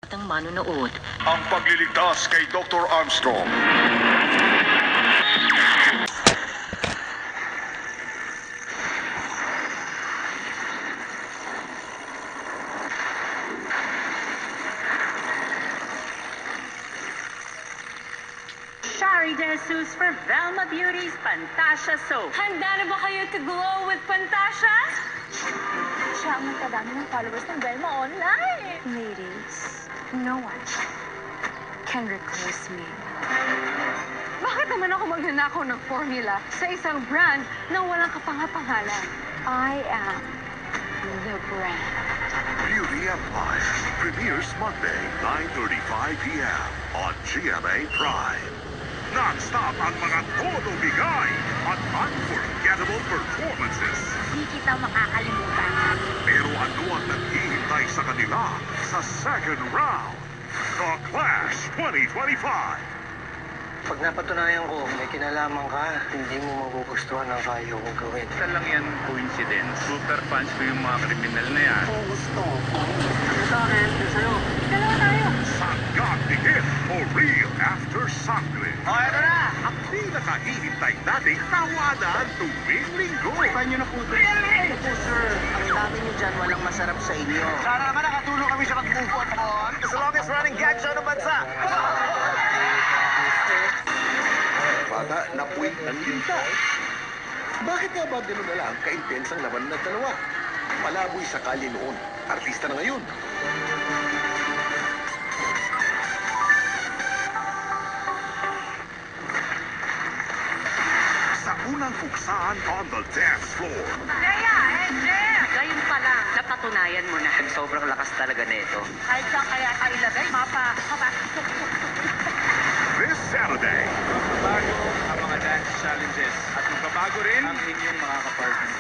Ang manonood. Ang pagliligtas kay Dr. Armstrong. Shari De Jesus for Velma Beauty's Pantasya Soap. Handa na ba kayo to glow with Pantasya? Siya ang magkadami ng followers ng Velma online. Ladies, no one can replace me. Bakit naman ako magnanakaw ng formula sa isang brand na walang kapangapangalan? I am the brand. Beauty Empire premieres Monday, 9:35 p.m. on GMA Prime. Non-stop ang mga todo bigay at unforgettable performances. Di kita makakalimutan. Pero ano ang naghihintay sa kanila sa second round? The Clash 2025. Pag napatunayan ko, may kinalaman ka, hindi mo magugustuhan ang kaya kong gawin. Isa lang yan, coincidence. Super fans ko yung mga kriminal na yan. Kung gusto mo, sa akin, sa'yo. Dalawa tayo. Sanggat Dikit o Real After Sangre. O, eto na! Ang pinakahihintay nating tawanan tuwing linggo. Saan nyo na po ito? Really? Ito, sir. Ang dami nyo dyan, walang masarap sa inyo. Sana naman nakatulong kami sa pag-move on. It's the longest running gag show ng bansa. Bata, napuwing ang tinta. Bakit nga ba gano'n na lang ka-intense ang laban ng dalawa? Palaboy sa kalye noon. Artista na ngayon. Sa unang puksaan on the dance floor. Ngayon pa lang, napatunayan mo na. Sobrang lakas talaga nito. Kahit saan kaya ka ilagay, mapa. This Saturday, Magbabago ang mga dance challenges at magbabago rin ang inyong mga kapartner.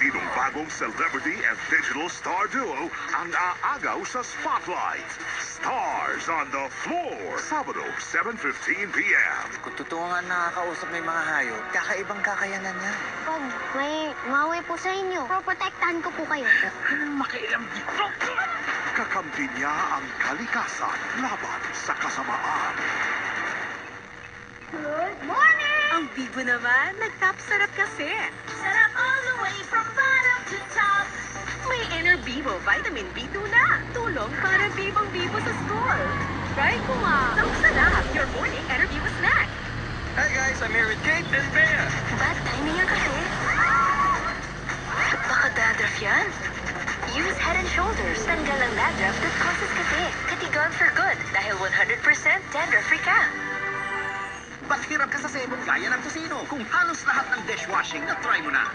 sinong bagong celebrity and digital star duo ang aagaw sa spotlight? Stars on the Floor. Sabado, 7:15 p.m. Kung totoo nga nakakausap may mga hayop, kakaibang kakayanan niya. Pag may mawi po sa inyo, protektahan ko po kayo. Kakampi niya ang kalikasan laban sa kasamaan. Good morning! Ang bibo naman, nagtap-sarap kasi. Sarap all the way from bottom to top. May Inner Bibo Vitamin B2 na. Tulong para bibong-bibo sa school. Try ko nga. Ang sarap, your morning Inner Bibo snack. Hey guys, I'm here with Kate and Bea. Bad timing yan kasi. Baka dandruff yan. Use Head and Shoulders. Tanggal ang dandruff that causes kasi. Katigang for good dahil 100% dandruff-free ka. Ba't hirap ka sa sebong gaya ng tusino? Kung halos lahat ng dishwashing na try mo na.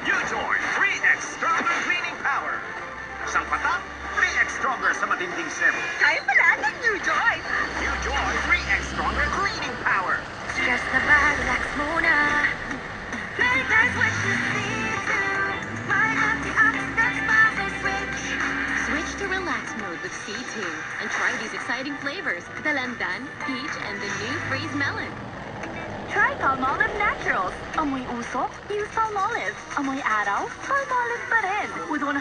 Ujoy 3X Stronger Cleaning Power. Isang patak, 3X Stronger sa matinding sebo. Kaya pala ng New Joy. Ujoy 3X Stronger Cleaning Power. Stress na ba? Relax muna. Hey guys, what you see to my antioxidants power switch. Switch to relax mode with C2 and try these exciting flavors. Dalandan, peach, and the new freeze melon. Try Palmolive Naturals. Amoy usok? Use Palmolive. Amoy araw? Palmolive pa rin. With 100%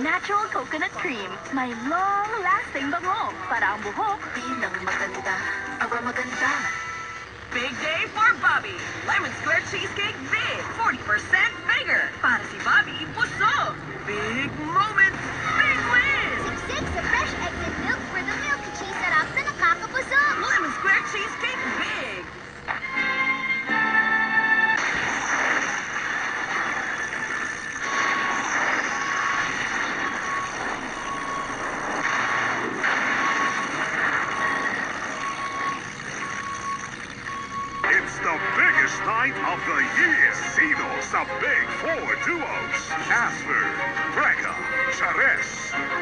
natural coconut cream. May long-lasting bango. Para ang buhok, bilang maganda. Aba maganda. Big day for Bobby. Lemon Square Cheesecake Big. 40% bigger. Para si Bobby, busog. Big moment. Big win. Siksik sa fresh eggs and milk for the milky cheese sarap na nakakabusog. Lemon Square Cheesecake Big. It's the biggest night of the year. Sino sa Big Four Duos? Asper, Brecca, Chares,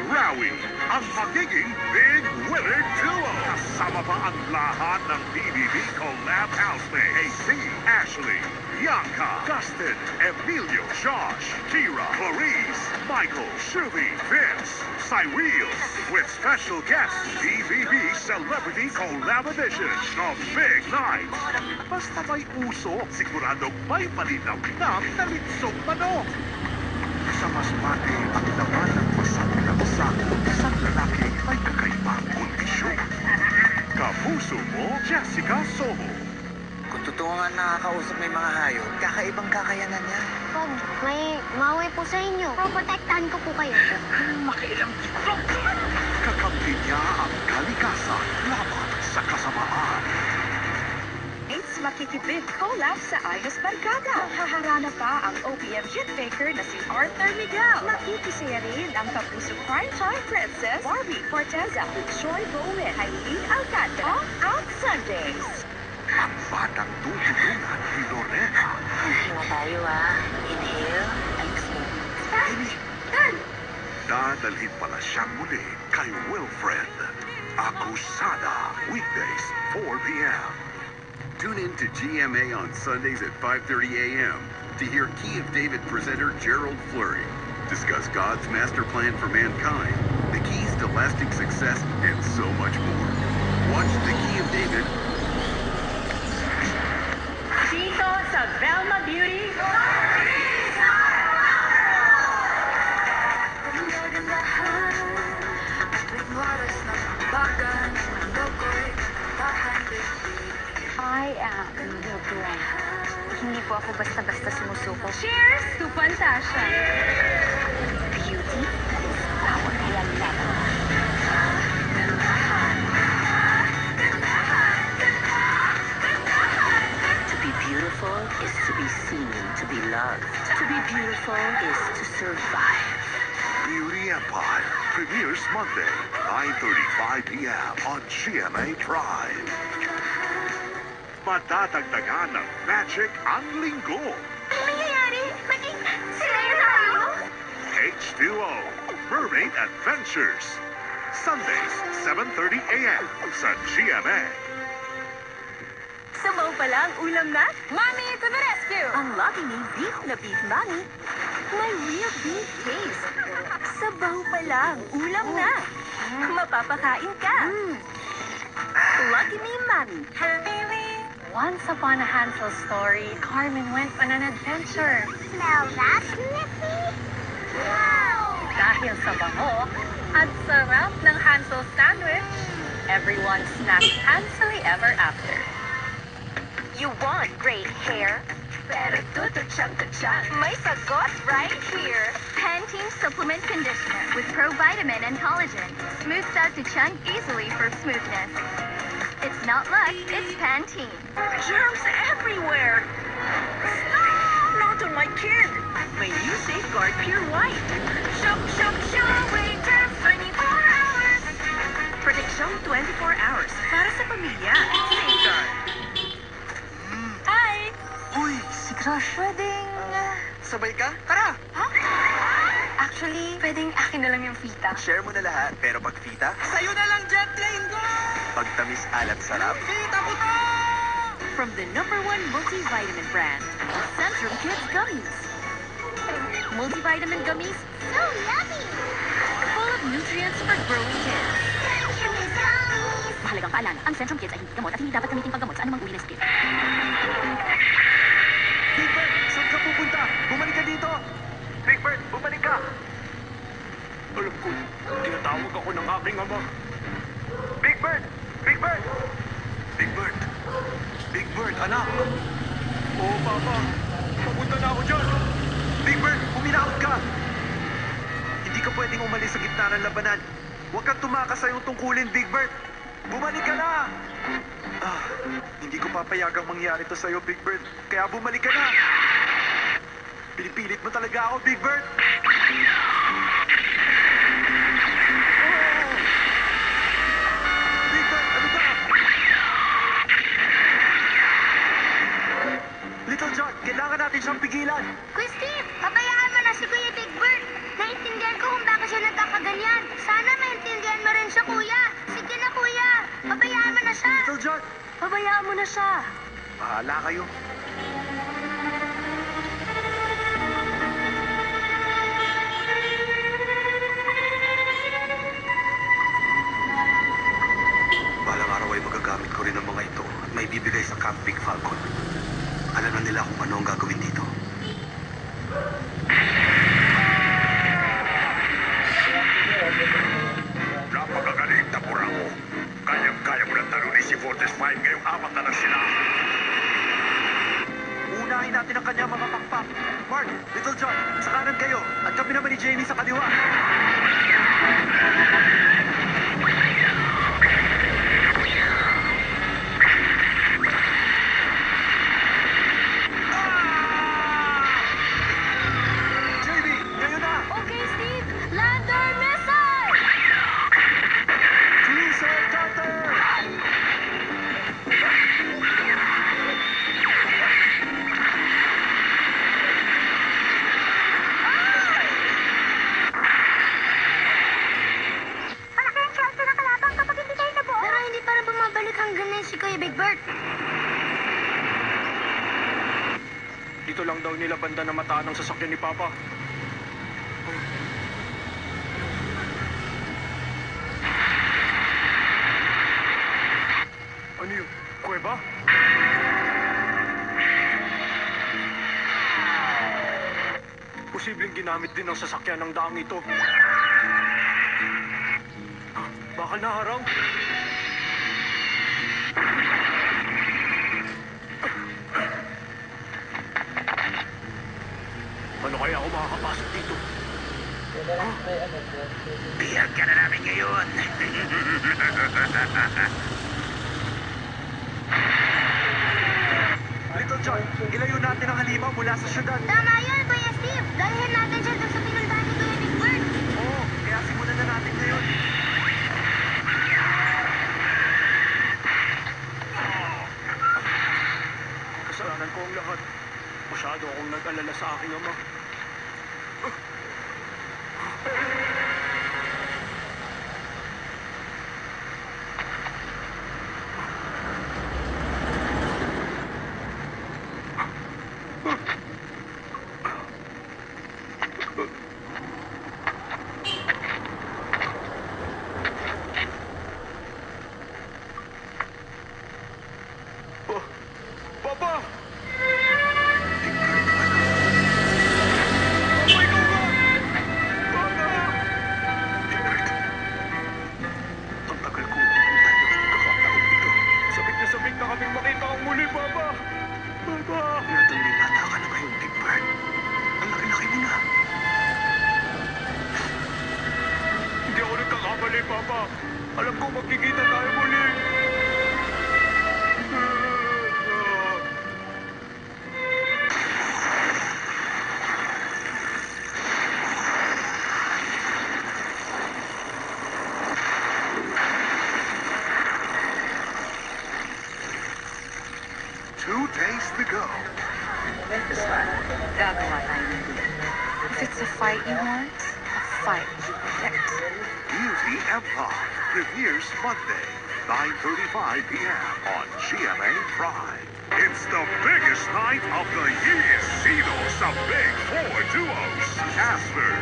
Rowie, ang magiging Big Winner Duo. Kasama pa ang lahat ng PBB Collab Housemates. AC, Ashley, Bianca, Dustin, Emilio, Josh, Kira, Clarice, Michael, Shubi, Vince, Cyrils, with special guest PBB Celebrity Collab Edition of Big Night. Basta may uso, siguradong may palinamnam na litsong manok. Sa masbate ang laman ng masang na isang lalaki may kakaibang Jessica Soho. Kung totoo nga nakakausap may mga hayop, kakaibang kakayanan niya. Pag may mawi po sa inyo, proprotektahan ko po kayo. Kakampi niya ang kalikasan laban sa kasamaan. It's makikibig collab sa Ayos Barkada. Haharana pa ang OPM hitmaker na si Arthur Miguel. Makikisaya rin ang kapuso crime time princess Barbie Forteza with Troy Bowman, Eileen Alcantara. All out Sundays. Ang batang tutulungan ni Lorena. Hinga tayo Inhale, exhale. Dadalhin pala siyang muli kay Wilfred. Akusada, weekdays, 4 p.m. Tune in to GMA on Sundays at 5:30 a.m. to hear Key of David presenter Gerald Flurry discuss God's master plan for mankind, the keys to lasting success, and so much more. Watch the Key of David Dito sa Velma Beauty. I am the brand. Hindi po ako basta-basta sumusuko. Cheers to Pantasya. Beauty is our kailangan. To be beautiful is to be seen, to be loved. To be beautiful is to survive. Beauty Empire premieres Monday, 9:35 p.m. on GMA Drive. Madadagdagan ng magic ang linggo. Ano nangyayari? Maging sinaya tayo? H2O, Mermaid Adventures. Sundays, 7:30 a.m. sa GMA. Sabaw pala ang ulam na? Mommy to the rescue! Ang lagi ni beef na beef mami, may real beef taste. Sabaw pa lang, ulam na. Mapapakain ka. Lucky Me Mami. Once upon a Hansel story, Carmen went on an adventure. Smell that, Sniffy? Wow! Dahil sa bango at sarap ng Hansel sandwich, everyone snacked Hansely ever after. You want great hair? Better do the chunk. May sagot right here. Pantene Supplement Conditioner with provitamin and collagen. Smooths out to chunk easily for smoothness. It's not luck, it's Pantene. Germs everywhere! Stop! Not on my kid! My new Safeguard Pure White. Showing germs 24 hours! Protection 24 hours para sa pamilya. Safeguard. Hi! Uy, Si Crush, pwedeng... sabay ka? Tara! Actually, pwedeng akin na lang yung fita. Share mo na lahat, pero pag fita, Sa'yo na lang, jet plane ko! pag tamis alat sarap, Kita ko to! From the #1 multivitamin brand, Centrum Kids Gummies. Multivitamin gummies So yummy! full of nutrients for growing kids. Gummies! Mahalagang paalala, ang Centrum Kids ay hindi gamot at hindi dapat gamitin panggamot sa anumang uri ng sakit. Big Bird, saan ka pupunta? Bumalik ka dito! Big Bird, bumalik ka! Alam ko, tinatawag ako ng aking ama. Big Bird! Big Bird! Big Bird! Big Bird, anak! Oo, Papa. Papunta na ako dyan. Big Bird, uminakot ka! Hindi ka pwedeng umalis sa gitna ng labanan. Huwag kang tumakas sa iyong tungkulin, Big Bird! Bumalik ka na! Hindi ko papayagang mangyari to sa'yo, Big Bird. Kaya bumalik ka na! Pinipilit mo talaga ako, Big Bird! Big Bird, ano ba? Little John, kailangan natin siyang pigilan. Kuya Steve, pabayaan mo na si Kuya Big Bird. Naintindihan ko kung bakit siya nagkakaganyan. Sana maintindihan mo rin siya, Kuya. Sige na, Kuya. Pabayaan mo na siya. Little John, Pabayaan mo na siya. bahala kayo. Balang araw ay magagamit ko rin ang mga ito at may bibigay sa Camp Big Falcon. Alam na nila kung ano ang gagawin dito. Napakagaling na pura mo. Kayang-kaya mo ng talunin DC-45 ngayong 4 na lang sila. Unahin natin ang kanya mga pakpak. Mark, Little John, sa kanan kayo. At kami naman ni Jamie sa kaliwa. Jamie, kayo na! Okay, Steve. Lander missile! Freezer cutter! Malaki ang chance ng kalabang kapag hindi kayo nabuo. Pero hindi para bumabalik hanggang na si Kuya Big Bird. Dito lang daw nila banda na mataan ang sasakyan ni Papa. Ano yun? Kuweba? Posibleng ginamit din ng sasakyan ng daang ito. Baka naharang? Ano kaya ako makakapasok dito? Biyag ka na namin ngayon. Little John, ilayo natin ang halimaw mula sa syudad. Tama yun, Kuya Steve. Dalhin natin siya doon sa pinuntahan ni Kuya Big Bird. Oo, kaya simulan na natin ngayon. Kasalanan ko ang lahat. Masyado akong nag-alala sa aking ama. Oh, Papa! Papa, ikaw ba? Papa! Ang tagal kong hinintay ng pagkakataon ito. Sabik na kaming makita ang muli, Papa! Papa! Natang may bata ka na ngayon, Big Bird. Ang laki-laki mo na. Hindi ako nagkakamali, Papa. Alam ko magkikita tayo muli. Two days to go. Gagawa tayo ng deal. If it's a fight you want, a fight you get. Beauty Empire premieres Monday, 9:35 p.m. on GMA Prime. It's the biggest night of the year. Sino sa Big Four Duos? Casper,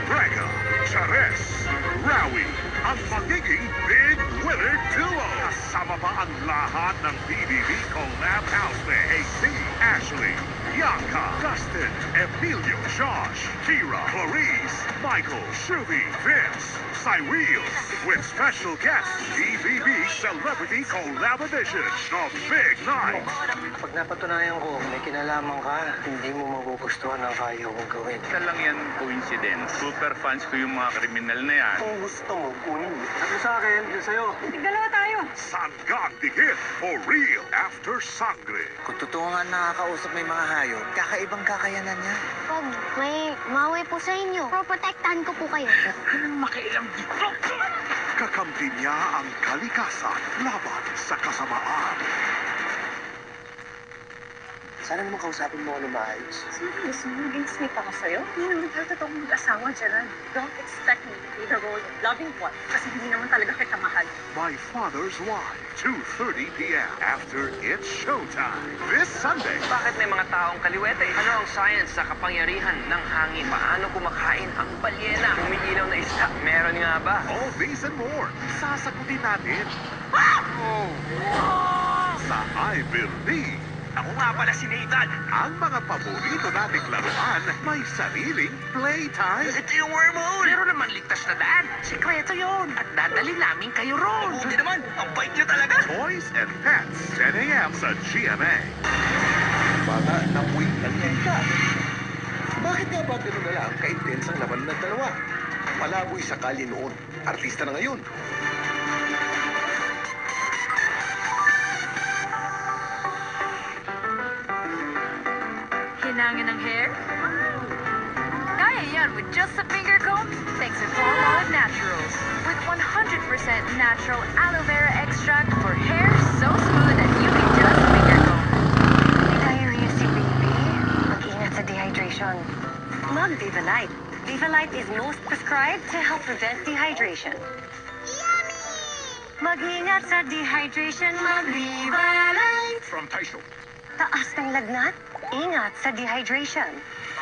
Brega, Chares, Rowie, ang magiging Big Winner Duo. Kasama pa ang lahat ng BBB Collab Housemates. AC, Ashley, Bianca, Dustin, Emilio, Josh, Kira, Clarice, Michael, Shuvi, Vince, Cyrils, with special guest BBB Celebrity Collab Edition, The Big Night. Pag napatunayan ko may kinalaman ka, hindi mo magugustuhan ang kaya kong gawin. Isa lang yan coincidence. Super fans ko yung mga kriminal na yan. Kung gusto mo, kunin mo. Sabi sa akin, yun sa'yo. Dalawa tayo. Sanggang Dikit for real after Sangre. Kung totoo nga nakakausap may mga hayop, kakaibang kakayanan niya. Pag may mawi po sa inyo, protektahan ko po kayo. Kakampi niya ang kalikasan laban sa kasamaan. Sana naman kausapin mo ako na maayos. Serious, maging sweet ako sa'yo. Hindi naman tayo totoong mag-asawa, Gerald. Don't expect me to play the role of loving one kasi hindi naman talaga kita mahal. My Father's Wife, 2:30 p.m. after It's Showtime. This Sunday. Bakit may mga taong kaliwete? Ano ang science sa kapangyarihan ng hangin? Paano kumakain ang balyena? Umiilaw na isda. Meron nga ba? All these and more, sasagutin natin sa I Believe. Ako nga pala si Nathan. Ang mga paborito nating laruan may sariling playtime. Ito yung wormhole. Meron naman ligtas na daan. Sikreto yon. At dadali namin kayo ron. Buti naman. Ang bait niyo talaga. toys and pets. 10 a.m. sa GMA. Bata, napuwing nangyay ka. Bakit nga ba gano'n na lang ka-intense ang laban ng dalawa? Palaboy sa kalye noon. Artista na ngayon. Hinangin ng hair? Kaya yan with just a finger comb? Thanks to Palmolive Naturals. With 100% natural aloe vera extract for hair so smooth that you can just finger comb. Diarrhea si baby. Mag-ingat sa dehydration. Mag Viva Light. Viva Light is most prescribed to help prevent dehydration. Yummy! Mag-ingat sa dehydration. Mag Viva Light. From Taisho. Taas ng lagnat? Ingat sa dehydration.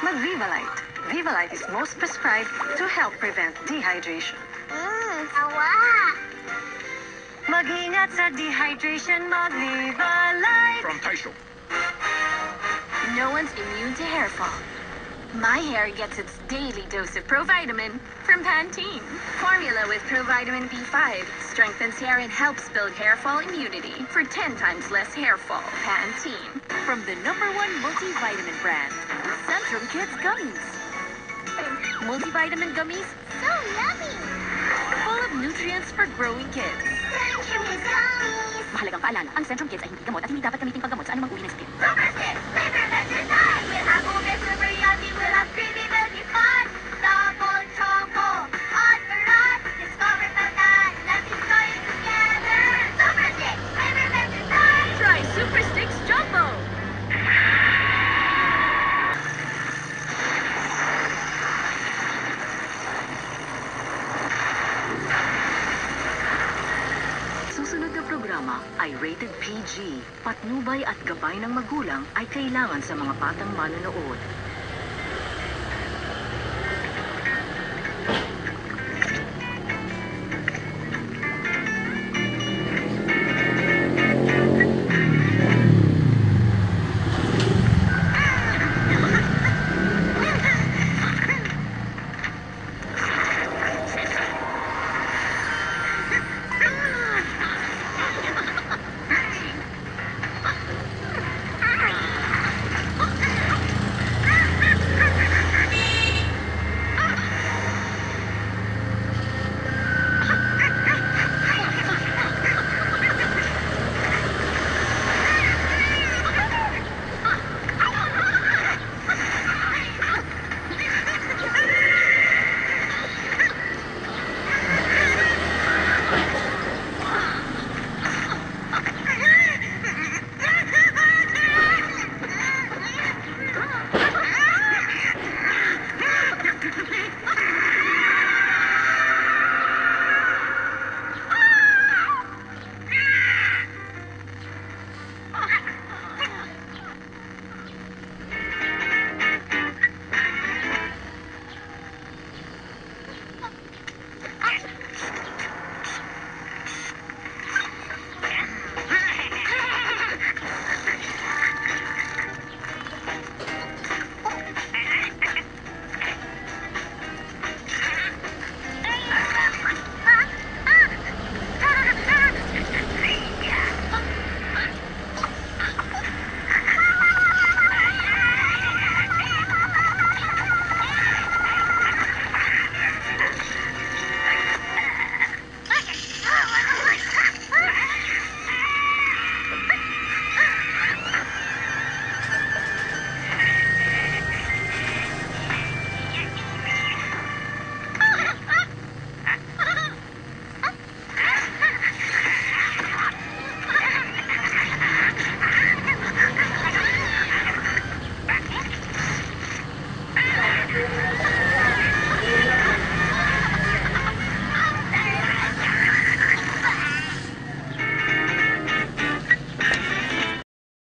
Mag Viva Light. Viva Light is most prescribed to help prevent dehydration. Awa! Mag-ingat sa dehydration. Mag Viva Light. From Taisho. No one's immune to hair fall. My hair gets its daily dose of Provitamin from Pantene. Formula with Provitamin B5 strengthens hair and helps build hair fall immunity for 10 times less hair fall. Pantene. From the #1 multivitamin brand, Centrum Kids Gummies. Multivitamin gummies So yummy! full of nutrients for growing kids. Centrum Kids Gummies! Mahalagang paalala, ang Centrum Kids ay hindi gamot at hindi dapat gamitin paggamot sa anumang uri ng sakit. Super Six Flavor Adventure Time! We'll have ube, super yummy, we'll have creamy milky fun! Double choco, on the run! Discover Patan, let's enjoy it together! Super Six Flavor Adventure Time! Try Super Sticks Jumbo! Susunod na programa ay rated PG. Patnubay at gabay ng magulang ay kailangan sa mga batang manonood.